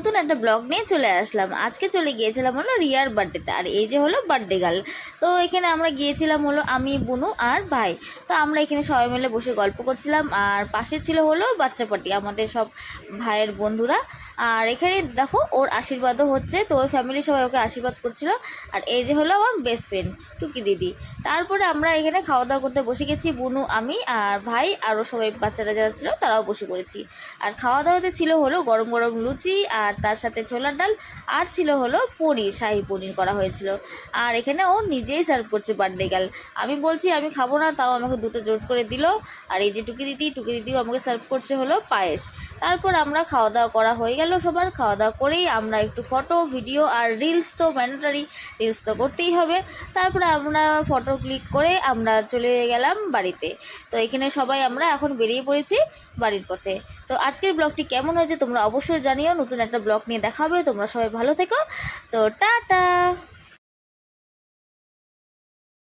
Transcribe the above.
নতুন একটা ব্লগ নিয়ে চলে আসলাম। আজকে চলে গিয়েছিলাম হলো রিয়ার বার্থডেতে, আর এই যে হলো বার্থডে গার্ল। তো এখানে আমরা গিয়েছিলাম হলো আমি, বুনু আর ভাই। তো আমরা এখানে সবাই মিলে বসে গল্প করছিলাম, আর পাশে ছিল হলো বাচ্চা পার্টি, আমাদের সব ভাইয়ের বন্ধুরা। আর এখানে দেখো ওর আশীর্বাদও হচ্ছে, তো ওর ফ্যামিলি সবাই ওকে আশীর্বাদ করছিল। আর এই যে হলো আমার বেস্ট ফ্রেন্ড টুকি দিদি। তারপরে আমরা এখানে খাওয়া দাওয়া করতে বসে গেছি, বুনু, আমি আর ভাই, আরও সবাই বাচ্চারা যারা ছিল তারাও বসে পড়েছি। আর খাওয়া দাওয়াতে ছিল হলো গরম গরম লুচি, আর তার সাথে ছোলার ডাল, আর ছিল হলো পনির, শাহি পনির করা হয়েছিল। আর এখানে ও নিজেই সার্ভ করছে বার্থডে গার্ল। আমি বলছি আমি খাবো না, তাও আমাকে দুটো জোর করে দিল। আর এই যে টুকি দিদিও আমাকে সার্ভ করছে হলো পায়েস। তারপর আমরা খাওয়া দাওয়া করা হয়ে গেল, সবার খাওয়া দাওয়া করেই আমরা একটু ফটো ভিডিও আর রিলস, তো ম্যান্ডেটরি, রিলস তো করতেই হবে। তারপরে আমরা ফটো ক্লিক করে আমরা চলে গেলাম বাড়িতে। তো এখানে সবাই আমরা এখন বেরিয়ে পড়েছি বাড়ির পথে। তো আজকের ব্লগটি কেমন হয়েছে তোমরা অবশ্যই জানিও। নতুন একটা ব্লগ নিয়ে দেখা হবে, তোমরা সবাই ভালো থেকো। তো টাটা।